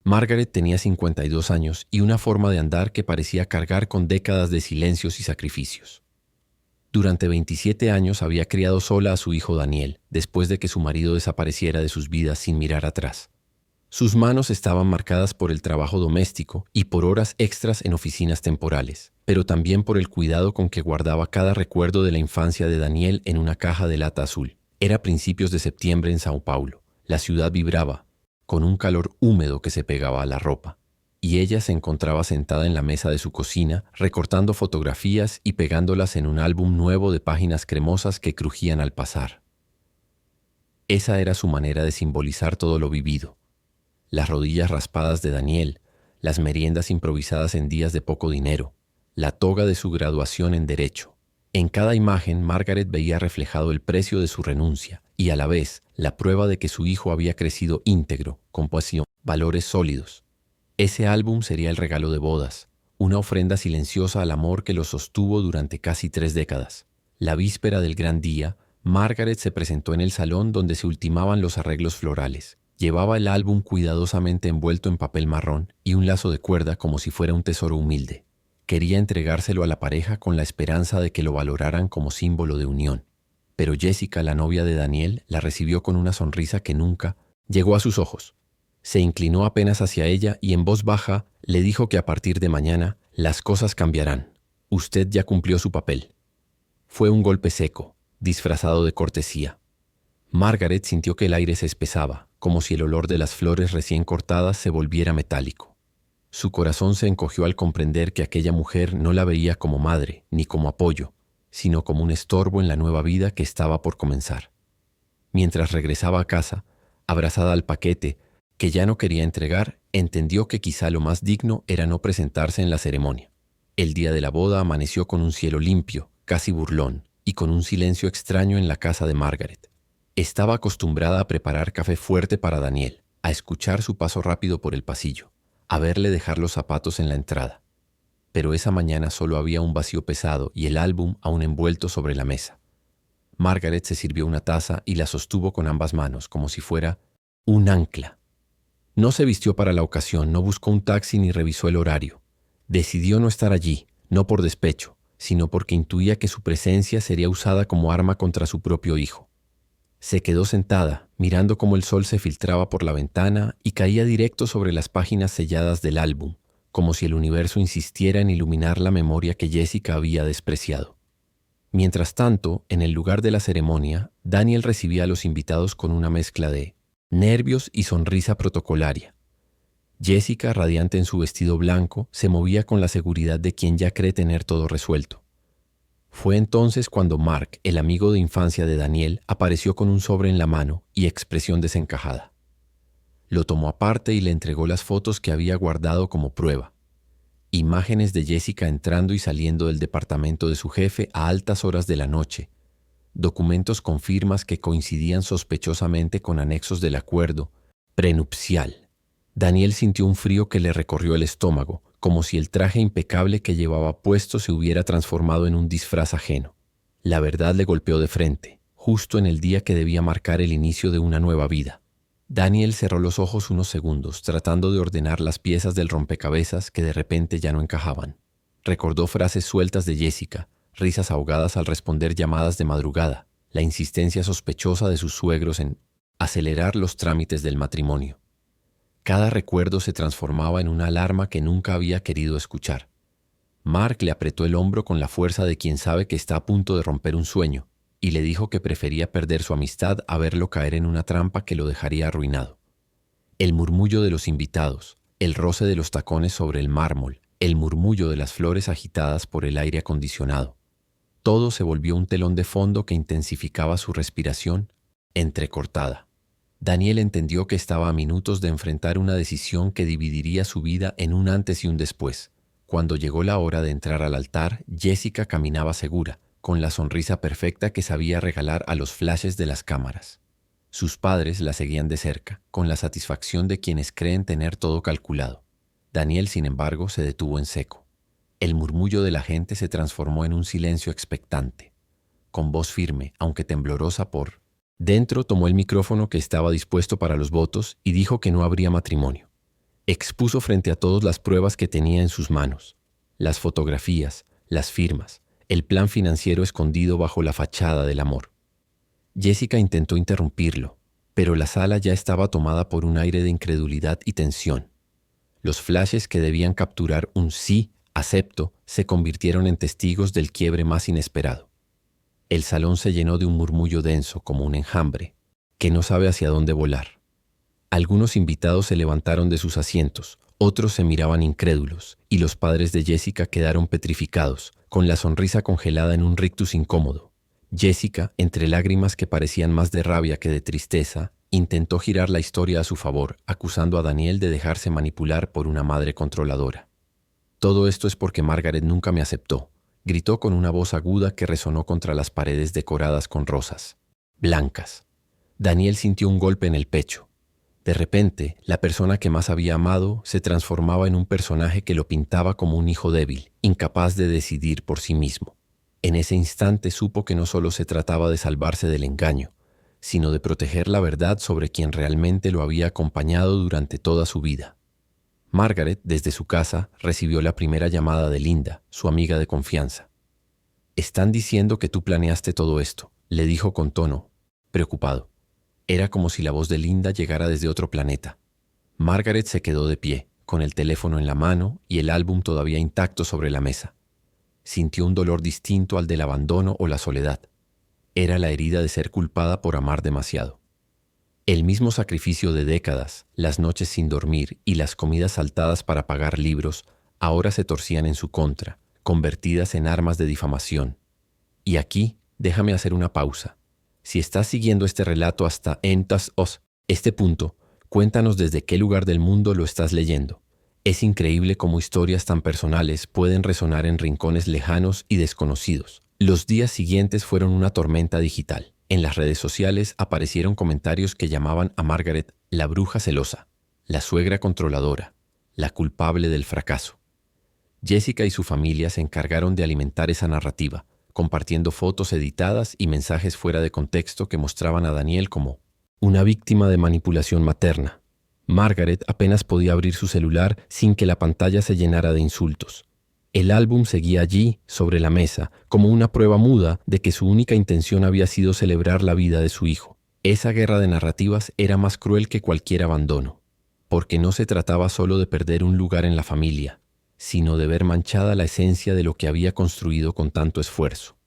Margaret tenía 52 años y una forma de andar que parecía cargar con décadas de silencios y sacrificios. Durante 27 años había criado sola a su hijo Daniel, después de que su marido desapareciera de sus vidas sin mirar atrás. Sus manos estaban marcadas por el trabajo doméstico y por horas extras en oficinas temporales, pero también por el cuidado con que guardaba cada recuerdo de la infancia de Daniel en una caja de lata azul. Era principios de septiembre en Sao Paulo. La ciudad vibraba, con un calor húmedo que se pegaba a la ropa, y ella se encontraba sentada en la mesa de su cocina, recortando fotografías y pegándolas en un álbum nuevo de páginas cremosas que crujían al pasar. Esa era su manera de simbolizar todo lo vivido. Las rodillas raspadas de Daniel, las meriendas improvisadas en días de poco dinero, la toga de su graduación en Derecho. En cada imagen, Margaret veía reflejado el precio de su renuncia y a la vez la prueba de que su hijo había crecido íntegro, con pasión, valores sólidos. Ese álbum sería el regalo de bodas, una ofrenda silenciosa al amor que lo sostuvo durante casi 3 décadas. La víspera del gran día, Margaret se presentó en el salón donde se ultimaban los arreglos florales. Llevaba el álbum cuidadosamente envuelto en papel marrón y un lazo de cuerda como si fuera un tesoro humilde. Quería entregárselo a la pareja con la esperanza de que lo valoraran como símbolo de unión. Pero Jessica, la novia de Daniel, la recibió con una sonrisa que nunca llegó a sus ojos. Se inclinó apenas hacia ella y en voz baja le dijo que a partir de mañana las cosas cambiarán. Usted ya cumplió su papel. Fue un golpe seco, disfrazado de cortesía. Margaret sintió que el aire se espesaba, como si el olor de las flores recién cortadas se volviera metálico. Su corazón se encogió al comprender que aquella mujer no la veía como madre ni como apoyo, sino como un estorbo en la nueva vida que estaba por comenzar. Mientras regresaba a casa, abrazada al paquete que ya no quería entregar, entendió que quizá lo más digno era no presentarse en la ceremonia. El día de la boda amaneció con un cielo limpio, casi burlón, y con un silencio extraño en la casa de Margaret. Estaba acostumbrada a preparar café fuerte para Daniel, a escuchar su paso rápido por el pasillo, a verle dejar los zapatos en la entrada. Pero esa mañana solo había un vacío pesado y el álbum aún envuelto sobre la mesa. Margaret se sirvió una taza y la sostuvo con ambas manos, como si fuera un ancla. No se vistió para la ocasión, no buscó un taxi ni revisó el horario. Decidió no estar allí, no por despecho, sino porque intuía que su presencia sería usada como arma contra su propio hijo. Se quedó sentada, mirando cómo el sol se filtraba por la ventana y caía directo sobre las páginas selladas del álbum, como si el universo insistiera en iluminar la memoria que Jessica había despreciado. Mientras tanto, en el lugar de la ceremonia, Daniel recibía a los invitados con una mezcla de nervios y sonrisa protocolaria. Jessica, radiante en su vestido blanco, se movía con la seguridad de quien ya cree tener todo resuelto. Fue entonces cuando Mark, el amigo de infancia de Daniel, apareció con un sobre en la mano y expresión desencajada. Lo tomó aparte y le entregó las fotos que había guardado como prueba. Imágenes de Jessica entrando y saliendo del departamento de su jefe a altas horas de la noche. Documentos con firmas que coincidían sospechosamente con anexos del acuerdo prenupcial. Daniel sintió un frío que le recorrió el estómago, como si el traje impecable que llevaba puesto se hubiera transformado en un disfraz ajeno. La verdad le golpeó de frente, justo en el día que debía marcar el inicio de una nueva vida. Daniel cerró los ojos unos segundos, tratando de ordenar las piezas del rompecabezas que de repente ya no encajaban. Recordó frases sueltas de Jessica, risas ahogadas al responder llamadas de madrugada, la insistencia sospechosa de sus suegros en acelerar los trámites del matrimonio. Cada recuerdo se transformaba en una alarma que nunca había querido escuchar. Mark le apretó el hombro con la fuerza de quien sabe que está a punto de romper un sueño, y le dijo que prefería perder su amistad a verlo caer en una trampa que lo dejaría arruinado. El murmullo de los invitados, el roce de los tacones sobre el mármol, el murmullo de las flores agitadas por el aire acondicionado. Todo se volvió un telón de fondo que intensificaba su respiración, entrecortada. Daniel entendió que estaba a minutos de enfrentar una decisión que dividiría su vida en un antes y un después. Cuando llegó la hora de entrar al altar, Jessica caminaba segura, con la sonrisa perfecta que sabía regalar a los flashes de las cámaras. Sus padres la seguían de cerca, con la satisfacción de quienes creen tener todo calculado. Daniel, sin embargo, se detuvo en seco. El murmullo de la gente se transformó en un silencio expectante. Con voz firme, aunque temblorosa por dentro, tomó el micrófono que estaba dispuesto para los votos y dijo que no habría matrimonio. Expuso frente a todos las pruebas que tenía en sus manos, las fotografías, las firmas, el plan financiero escondido bajo la fachada del amor. Jessica intentó interrumpirlo, pero la sala ya estaba tomada por un aire de incredulidad y tensión. Los flashes que debían capturar un sí, acepto, se convirtieron en testigos del quiebre más inesperado. El salón se llenó de un murmullo denso como un enjambre, que no sabe hacia dónde volar. Algunos invitados se levantaron de sus asientos, otros se miraban incrédulos, y los padres de Jessica quedaron petrificados, con la sonrisa congelada en un rictus incómodo. Jessica, entre lágrimas que parecían más de rabia que de tristeza, intentó girar la historia a su favor, acusando a Daniel de dejarse manipular por una madre controladora. «Todo esto es porque Margaret nunca me aceptó», gritó con una voz aguda que resonó contra las paredes decoradas con rosas blancas. Daniel sintió un golpe en el pecho. De repente, la persona que más había amado se transformaba en un personaje que lo pintaba como un hijo débil, incapaz de decidir por sí mismo. En ese instante supo que no solo se trataba de salvarse del engaño, sino de proteger la verdad sobre quien realmente lo había acompañado durante toda su vida. Margaret, desde su casa, recibió la primera llamada de Linda, su amiga de confianza. «Están diciendo que tú planeaste todo esto», le dijo con tono preocupado. Era como si la voz de Linda llegara desde otro planeta. Margaret se quedó de pie, con el teléfono en la mano y el álbum todavía intacto sobre la mesa. Sintió un dolor distinto al del abandono o la soledad. Era la herida de ser culpada por amar demasiado. El mismo sacrificio de décadas, las noches sin dormir y las comidas saltadas para pagar libros, ahora se torcían en su contra, convertidas en armas de difamación. Y aquí, déjame hacer una pausa. Si estás siguiendo este relato hasta este punto, cuéntanos desde qué lugar del mundo lo estás leyendo. Es increíble cómo historias tan personales pueden resonar en rincones lejanos y desconocidos. Los días siguientes fueron una tormenta digital. En las redes sociales aparecieron comentarios que llamaban a Margaret la bruja celosa, la suegra controladora, la culpable del fracaso. Jessica y su familia se encargaron de alimentar esa narrativa, compartiendo fotos editadas y mensajes fuera de contexto que mostraban a Daniel como una víctima de manipulación materna. Margaret apenas podía abrir su celular sin que la pantalla se llenara de insultos. El álbum seguía allí, sobre la mesa, como una prueba muda de que su única intención había sido celebrar la vida de su hijo. Esa guerra de narrativas era más cruel que cualquier abandono, porque no se trataba solo de perder un lugar en la familia, sino de ver manchada la esencia de lo que había construido con tanto esfuerzo.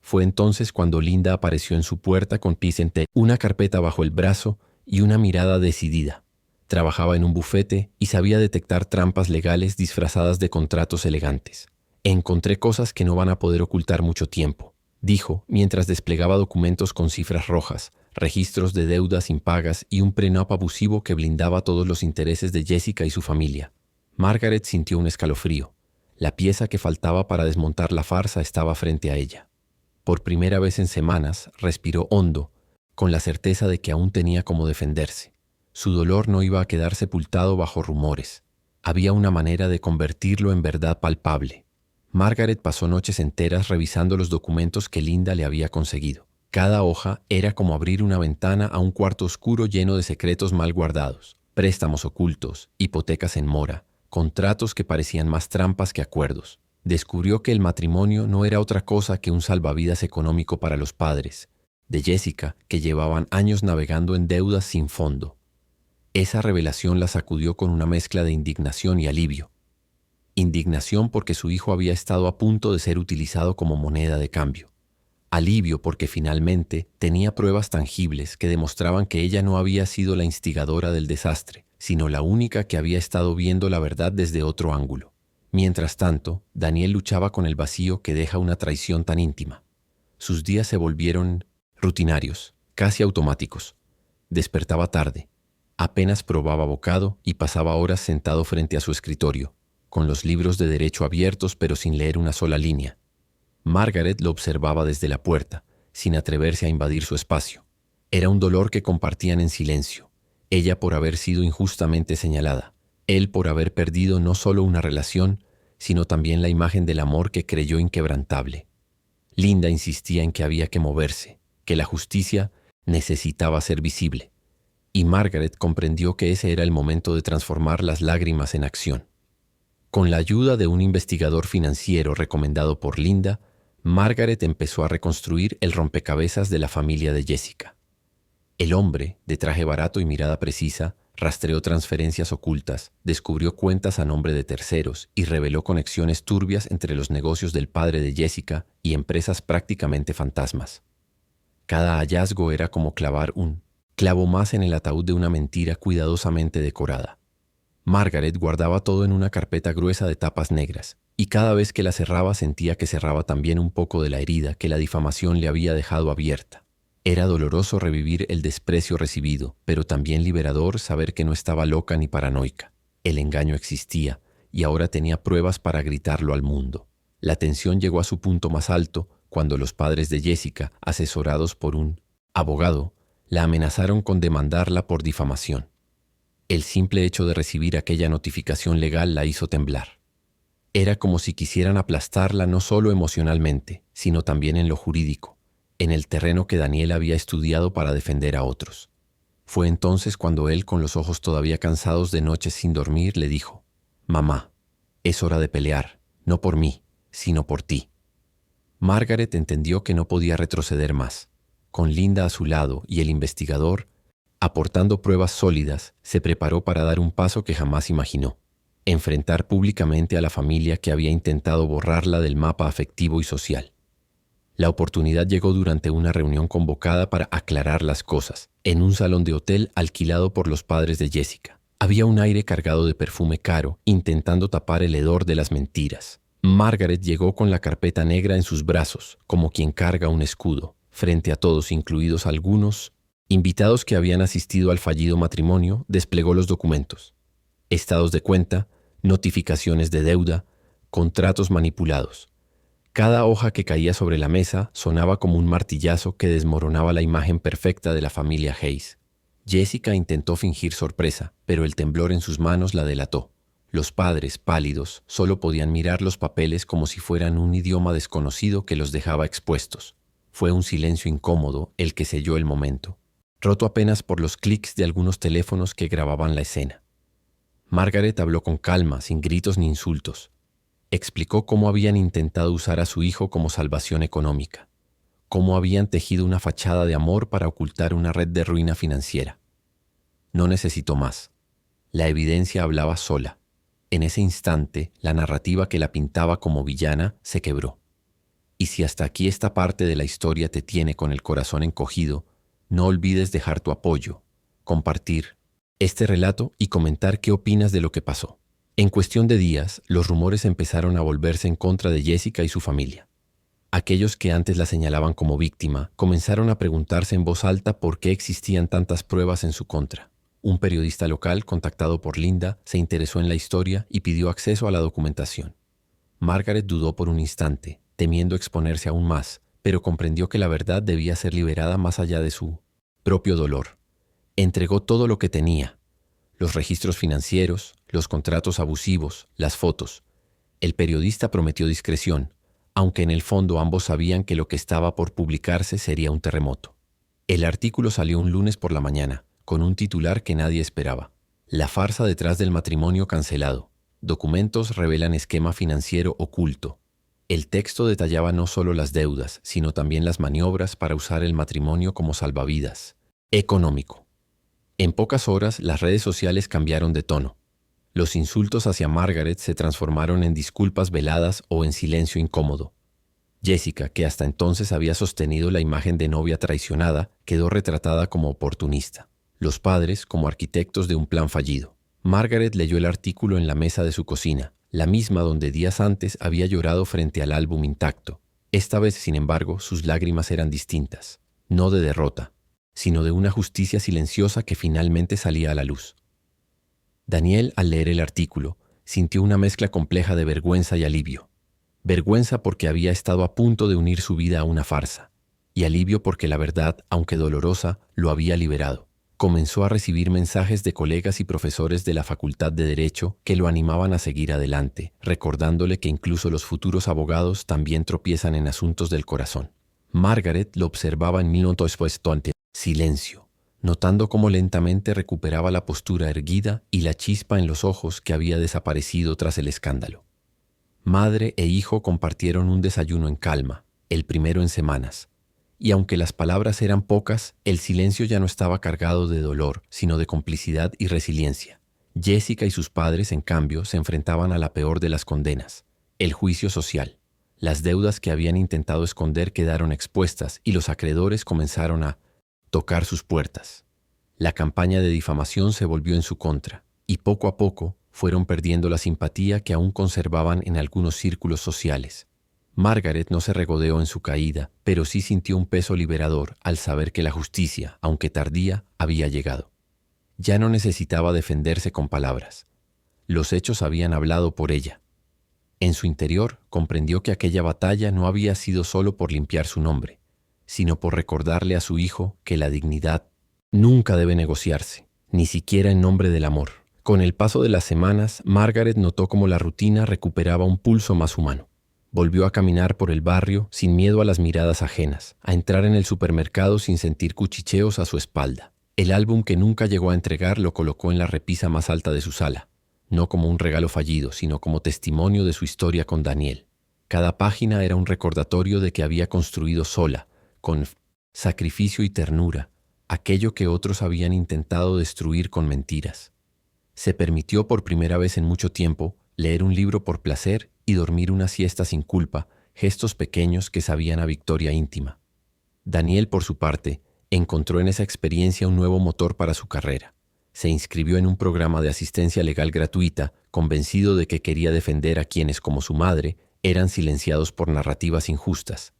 Fue entonces cuando Linda apareció en su puerta con Vicente, una carpeta bajo el brazo y una mirada decidida. Trabajaba en un bufete y sabía detectar trampas legales disfrazadas de contratos elegantes. «Encontré cosas que no van a poder ocultar mucho tiempo», dijo mientras desplegaba documentos con cifras rojas, registros de deudas impagas y un prenup abusivo que blindaba todos los intereses de Jessica y su familia. Margaret sintió un escalofrío. La pieza que faltaba para desmontar la farsa estaba frente a ella. Por primera vez en semanas, respiró hondo, con la certeza de que aún tenía cómo defenderse. Su dolor no iba a quedar sepultado bajo rumores. Había una manera de convertirlo en verdad palpable. Margaret pasó noches enteras revisando los documentos que Linda le había conseguido. Cada hoja era como abrir una ventana a un cuarto oscuro lleno de secretos mal guardados, préstamos ocultos, hipotecas en mora, contratos que parecían más trampas que acuerdos. Descubrió que el matrimonio no era otra cosa que un salvavidas económico para los padres de Jessica, que llevaban años navegando en deudas sin fondo. Esa revelación la sacudió con una mezcla de indignación y alivio. Indignación porque su hijo había estado a punto de ser utilizado como moneda de cambio. Alivio porque finalmente tenía pruebas tangibles que demostraban que ella no había sido la instigadora del desastre, sino la única que había estado viendo la verdad desde otro ángulo. Mientras tanto, Daniel luchaba con el vacío que deja una traición tan íntima. Sus días se volvieron rutinarios, casi automáticos. Despertaba tarde, apenas probaba bocado y pasaba horas sentado frente a su escritorio, con los libros de derecho abiertos pero sin leer una sola línea. Margaret lo observaba desde la puerta, sin atreverse a invadir su espacio. Era un dolor que compartían en silencio, ella por haber sido injustamente señalada, él por haber perdido no solo una relación, sino también la imagen del amor que creyó inquebrantable. Linda insistía en que había que moverse, que la justicia necesitaba ser visible. y Margaret comprendió que ese era el momento de transformar las lágrimas en acción. Con la ayuda de un investigador financiero recomendado por Linda, Margaret empezó a reconstruir el rompecabezas de la familia de Jessica. El hombre, de traje barato y mirada precisa, rastreó transferencias ocultas, descubrió cuentas a nombre de terceros y reveló conexiones turbias entre los negocios del padre de Jessica y empresas prácticamente fantasmas. Cada hallazgo era como clavar un clavo más en el ataúd de una mentira cuidadosamente decorada. Margaret guardaba todo en una carpeta gruesa de tapas negras, y cada vez que la cerraba sentía que cerraba también un poco de la herida que la difamación le había dejado abierta. Era doloroso revivir el desprecio recibido, pero también liberador saber que no estaba loca ni paranoica. El engaño existía, y ahora tenía pruebas para gritarlo al mundo. La tensión llegó a su punto más alto cuando los padres de Jessica, asesorados por un abogado, la amenazaron con demandarla por difamación. El simple hecho de recibir aquella notificación legal la hizo temblar. Era como si quisieran aplastarla no solo emocionalmente, sino también en lo jurídico, en el terreno que Daniel había estudiado para defender a otros. Fue entonces cuando él, con los ojos todavía cansados de noches sin dormir, le dijo: «Mamá, es hora de pelear, no por mí, sino por ti». Margaret entendió que no podía retroceder más. Con Linda a su lado y el investigador, aportando pruebas sólidas, se preparó para dar un paso que jamás imaginó: enfrentar públicamente a la familia que había intentado borrarla del mapa afectivo y social. La oportunidad llegó durante una reunión convocada para aclarar las cosas, en un salón de hotel alquilado por los padres de Jessica. Había un aire cargado de perfume caro, intentando tapar el hedor de las mentiras. Margaret llegó con la carpeta negra en sus brazos, como quien carga un escudo, frente a todos, incluidos algunos invitados que habían asistido al fallido matrimonio. Desplegó los documentos: estados de cuenta, notificaciones de deuda, contratos manipulados. Cada hoja que caía sobre la mesa sonaba como un martillazo que desmoronaba la imagen perfecta de la familia Hayes. Jessica intentó fingir sorpresa, pero el temblor en sus manos la delató. Los padres, pálidos, solo podían mirar los papeles como si fueran un idioma desconocido que los dejaba expuestos. Fue un silencio incómodo el que selló el momento, roto apenas por los clics de algunos teléfonos que grababan la escena. Margaret habló con calma, sin gritos ni insultos. Explicó cómo habían intentado usar a su hijo como salvación económica, cómo habían tejido una fachada de amor para ocultar una red de ruina financiera. No necesitó más. La evidencia hablaba sola. En ese instante, la narrativa que la pintaba como villana se quebró. Y si hasta aquí esta parte de la historia te tiene con el corazón encogido, no olvides dejar tu apoyo, compartir este relato y comentar qué opinas de lo que pasó. En cuestión de días, los rumores empezaron a volverse en contra de Jessica y su familia. Aquellos que antes la señalaban como víctima comenzaron a preguntarse en voz alta por qué existían tantas pruebas en su contra. Un periodista local, contactado por Linda, se interesó en la historia y pidió acceso a la documentación. Margaret dudó por un instante, temiendo exponerse aún más, pero comprendió que la verdad debía ser liberada más allá de su propio dolor. Entregó todo lo que tenía: los registros financieros, los contratos abusivos, las fotos. El periodista prometió discreción, aunque en el fondo ambos sabían que lo que estaba por publicarse sería un terremoto. El artículo salió un lunes por la mañana, con un titular que nadie esperaba: La farsa detrás del matrimonio cancelado. Documentos revelan esquema financiero oculto. El texto detallaba no solo las deudas, sino también las maniobras para usar el matrimonio como salvavidas económico. En pocas horas, las redes sociales cambiaron de tono. Los insultos hacia Margaret se transformaron en disculpas veladas o en silencio incómodo. Jessica, que hasta entonces había sostenido la imagen de novia traicionada, quedó retratada como oportunista. Los padres como arquitectos de un plan fallido. Margaret leyó el artículo en la mesa de su cocina, la misma donde días antes había llorado frente al álbum intacto. Esta vez, sin embargo, sus lágrimas eran distintas, no de derrota, sino de una justicia silenciosa que finalmente salía a la luz. Daniel, al leer el artículo, sintió una mezcla compleja de vergüenza y alivio. Vergüenza porque había estado a punto de unir su vida a una farsa, y alivio porque la verdad, aunque dolorosa, lo había liberado. Comenzó a recibir mensajes de colegas y profesores de la Facultad de Derecho que lo animaban a seguir adelante, recordándole que incluso los futuros abogados también tropiezan en asuntos del corazón. Margaret lo observaba en minutos después. Silencio. notando cómo lentamente recuperaba la postura erguida y la chispa en los ojos que había desaparecido tras el escándalo. Madre e hijo compartieron un desayuno en calma, el primero en semanas, y aunque las palabras eran pocas, el silencio ya no estaba cargado de dolor, sino de complicidad y resiliencia. Jessica y sus padres, en cambio, se enfrentaban a la peor de las condenas, el juicio social. Las deudas que habían intentado esconder quedaron expuestas y los acreedores comenzaron a tocar sus puertas. La campaña de difamación se volvió en su contra, y poco a poco fueron perdiendo la simpatía que aún conservaban en algunos círculos sociales. Margaret no se regodeó en su caída, pero sí sintió un peso liberador al saber que la justicia, aunque tardía, había llegado. Ya no necesitaba defenderse con palabras. Los hechos habían hablado por ella. En su interior comprendió que aquella batalla no había sido solo por limpiar su nombre, sino por recordarle a su hijo que la dignidad nunca debe negociarse, ni siquiera en nombre del amor. Con el paso de las semanas, Margaret notó cómo la rutina recuperaba un pulso más humano. Volvió a caminar por el barrio sin miedo a las miradas ajenas, a entrar en el supermercado sin sentir cuchicheos a su espalda. El álbum que nunca llegó a entregar lo colocó en la repisa más alta de su sala, no como un regalo fallido, sino como testimonio de su historia con Daniel. Cada página era un recordatorio de que había construido sola, con sacrificio y ternura, aquello que otros habían intentado destruir con mentiras. Se permitió por primera vez en mucho tiempo leer un libro por placer y dormir una siesta sin culpa, gestos pequeños que sabían a victoria íntima. Daniel, por su parte, encontró en esa experiencia un nuevo motor para su carrera. Se inscribió en un programa de asistencia legal gratuita, convencido de que quería defender a quienes, como su madre, eran silenciados por narrativas injustas.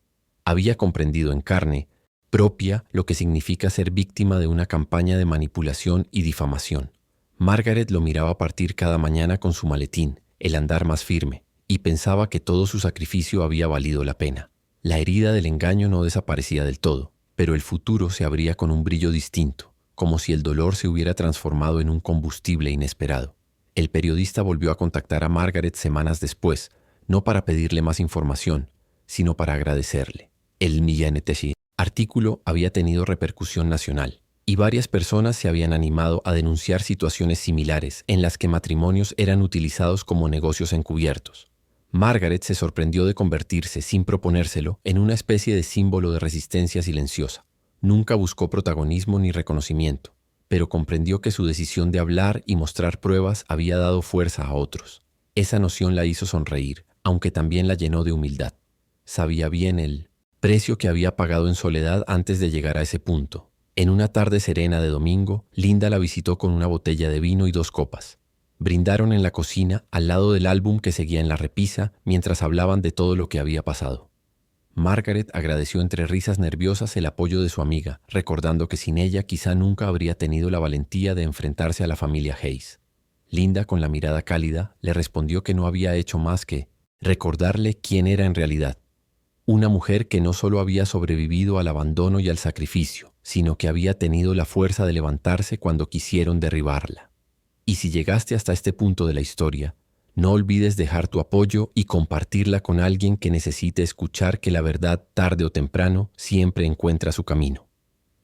Había comprendido en carne propia lo que significa ser víctima de una campaña de manipulación y difamación. Margaret lo miraba partir cada mañana con su maletín, el andar más firme, y pensaba que todo su sacrificio había valido la pena. La herida del engaño no desaparecía del todo, pero el futuro se abría con un brillo distinto, como si el dolor se hubiera transformado en un combustible inesperado. El periodista volvió a contactar a Margaret semanas después, no para pedirle más información, sino para agradecerle. El Millanetesi artículo había tenido repercusión nacional, y varias personas se habían animado a denunciar situaciones similares en las que matrimonios eran utilizados como negocios encubiertos. Margaret se sorprendió de convertirse, sin proponérselo, en una especie de símbolo de resistencia silenciosa. Nunca buscó protagonismo ni reconocimiento, pero comprendió que su decisión de hablar y mostrar pruebas había dado fuerza a otros. Esa noción la hizo sonreír, aunque también la llenó de humildad. Sabía bien el precio que había pagado en soledad antes de llegar a ese punto. En una tarde serena de domingo, Linda la visitó con una botella de vino y 2 copas. Brindaron en la cocina, al lado del álbum que seguía en la repisa, mientras hablaban de todo lo que había pasado. Margaret agradeció entre risas nerviosas el apoyo de su amiga, recordando que sin ella quizá nunca habría tenido la valentía de enfrentarse a la familia Hayes. Linda, con la mirada cálida, le respondió que no había hecho más que recordarle quién era en realidad. Una mujer que no solo había sobrevivido al abandono y al sacrificio, sino que había tenido la fuerza de levantarse cuando quisieron derribarla. Y si llegaste hasta este punto de la historia, no olvides dejar tu apoyo y compartirla con alguien que necesite escuchar que la verdad, tarde o temprano, siempre encuentra su camino.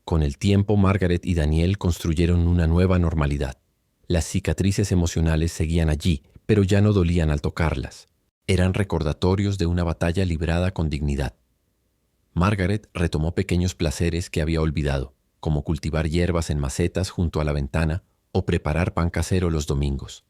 Con el tiempo, Margaret y Daniel construyeron una nueva normalidad. Las cicatrices emocionales seguían allí, pero ya no dolían al tocarlas. Eran recordatorios de una batalla librada con dignidad. Margaret retomó pequeños placeres que había olvidado, como cultivar hierbas en macetas junto a la ventana o preparar pan casero los domingos.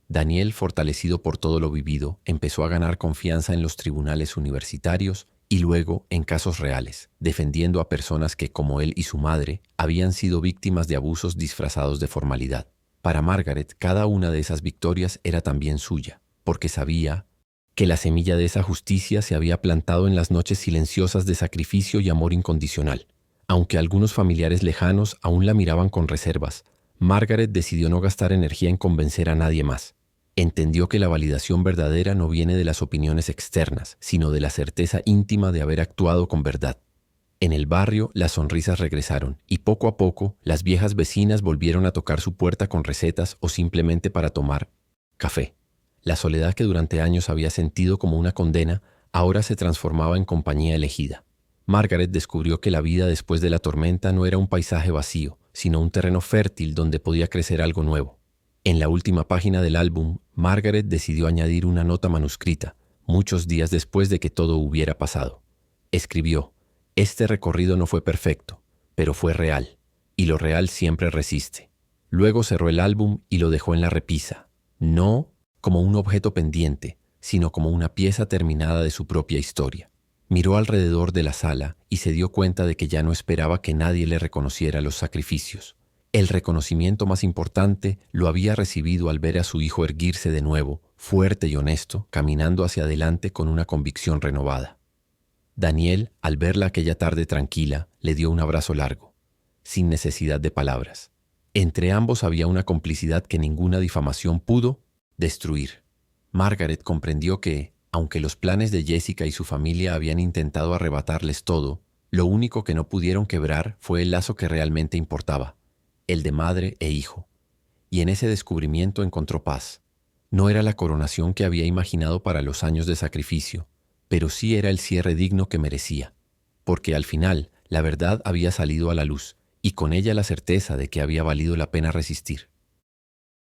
Daniel, fortalecido por todo lo vivido, empezó a ganar confianza en los tribunales universitarios y luego en casos reales, defendiendo a personas que, como él y su madre, habían sido víctimas de abusos disfrazados de formalidad. Para Margaret, cada una de esas victorias era también suya, porque sabía que la semilla de esa justicia se había plantado en las noches silenciosas de sacrificio y amor incondicional. Aunque algunos familiares lejanos aún la miraban con reservas, Margaret decidió no gastar energía en convencer a nadie más. Entendió que la validación verdadera no viene de las opiniones externas, sino de la certeza íntima de haber actuado con verdad. En el barrio, las sonrisas regresaron, y poco a poco, las viejas vecinas volvieron a tocar su puerta con recetas o simplemente para tomar café. La soledad que durante años había sentido como una condena, ahora se transformaba en compañía elegida. Margaret descubrió que la vida después de la tormenta no era un paisaje vacío, sino un terreno fértil donde podía crecer algo nuevo. En la última página del álbum, Margaret decidió añadir una nota manuscrita, muchos días después de que todo hubiera pasado. Escribió: «Este recorrido no fue perfecto, pero fue real, y lo real siempre resiste». Luego cerró el álbum y lo dejó en la repisa, no como un objeto pendiente, sino como una pieza terminada de su propia historia. Miró alrededor de la sala y se dio cuenta de que ya no esperaba que nadie le reconociera los sacrificios. El reconocimiento más importante lo había recibido al ver a su hijo erguirse de nuevo, fuerte y honesto, caminando hacia adelante con una convicción renovada. Daniel, al verla aquella tarde tranquila, le dio un abrazo largo, sin necesidad de palabras. Entre ambos había una complicidad que ninguna difamación pudo destruir. Margaret comprendió que, aunque los planes de Jessica y su familia habían intentado arrebatarles todo, lo único que no pudieron quebrar fue el lazo que realmente importaba, el de madre e hijo. Y en ese descubrimiento encontró paz. No era la coronación que había imaginado para los años de sacrificio, pero sí era el cierre digno que merecía, porque al final la verdad había salido a la luz, y con ella la certeza de que había valido la pena resistir.